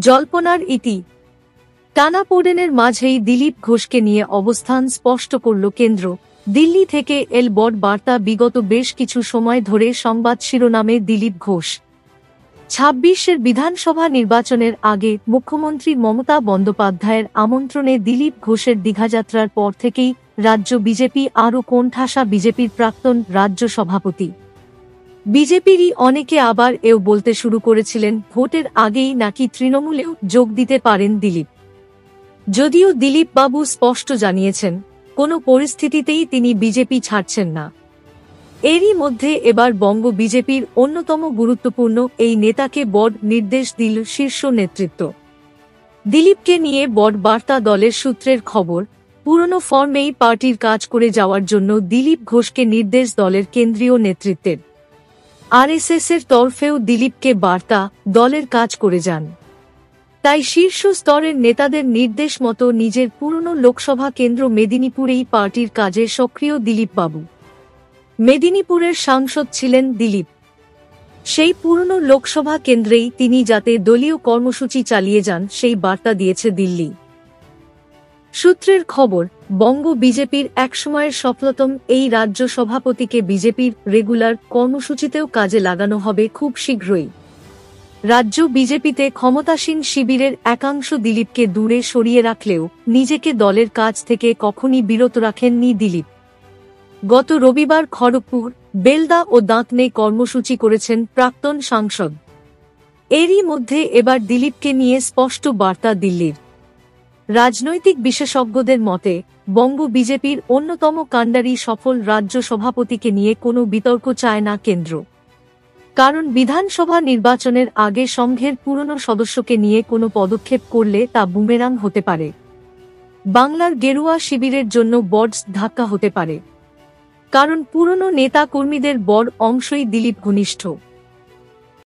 জল্পনার ইতি। টানাপোড়েনের মাঝেই দিলীপ ঘোষকে নিয়ে অবস্থান স্পষ্ট করল কেন্দ্র। দিল্লি থেকে এল বড় বার্তা। বিগত বেশ কিছু সময় ধরে সংবাদ শিরোনামে দিলীপ ঘোষ। ২৬-এর বিধানসভা নির্বাচনের আগে মুখ্যমন্ত্রী মমতা বন্দ্যোপাধ্যায়ের আমন্ত্রণে দিলীপ ঘোষের দীঘাযাত্রার পর থেকেই রাজ্য বিজেপি আরও কোণঠাসা। বিজেপির প্রাক্তন রাজ্য সভাপতি, বিজেপিরই অনেকে আবার এও বলতে শুরু করেছিলেন ভোটের আগেই নাকি তৃণমূলেও যোগ দিতে পারেন দিলীপ। যদিও দিলীপবাবু স্পষ্ট জানিয়েছেন কোনো পরিস্থিতিতেই তিনি বিজেপি ছাড়ছেন না। এরই মধ্যে এবার বঙ্গ বিজেপির অন্যতম গুরুত্বপূর্ণ এই নেতাকে বড় নির্দেশ দিল শীর্ষ নেতৃত্ব। দিলীপকে নিয়ে বড় বার্তা। দলের সূত্রের খবর, পুরনো ফর্মেই পার্টির কাজ করে যাওয়ার জন্য দিলীপ ঘোষকে নির্দেশ দলের কেন্দ্রীয় নেতৃত্বের। আরএসএসের তরফেও দিলীপকে বার্তা, দলের কাজ করে যান। তাই শীর্ষ স্তরের নেতাদের নির্দেশ মতো নিজের পুরনো লোকসভা কেন্দ্র মেদিনীপুরেই পার্টির কাজে সক্রিয় দিলীপবাবু। মেদিনীপুরের সাংসদ ছিলেন দিলীপ। সেই পুরনো লোকসভা কেন্দ্রেই তিনি যাতে দলীয় কর্মসূচি চালিয়ে যান সেই বার্তা দিয়েছে দিল্লি। সূত্রের খবর, বঙ্গ বিজেপির একসময়ের সফলতম এই রাজ্য সভাপতিকে বিজেপির রেগুলার কর্মসূচিতেও কাজে লাগানো হবে খুব শীঘ্রই। রাজ্য বিজেপিতে ক্ষমতাসীন শিবিরের একাংশ দিলীপকে দূরে সরিয়ে রাখলেও নিজেকে দলের কাজ থেকে কখনই বিরত রাখেননি দিলীপ। গত রবিবার খড়গপুর, বেলদা ও দাঁতনে কর্মসূচি করেছেন প্রাক্তন সাংসদ। এরই মধ্যে এবার দিলীপকে নিয়ে স্পষ্ট বার্তা দিল্লির। রাজনৈতিক বিশেষজ্ঞদের মতে বঙ্গ বিজেপির অন্যতম কাণ্ডারি সফল রাজ্য সভাপতিকে নিয়ে কোনো বিতর্ক চায় না কেন্দ্র। কারণ বিধানসভা নির্বাচনের আগে সংঘের পুরনো সদস্যকে নিয়ে কোনো পদক্ষেপ করলে তা বুমেরাং হতে পারে। বাংলার গেরুয়া শিবিরের জন্য বড় ধাক্কা হতে পারে। কারণ পুরনো নেতা কর্মীদের বড় অংশই দিলীপ ঘনিষ্ঠ।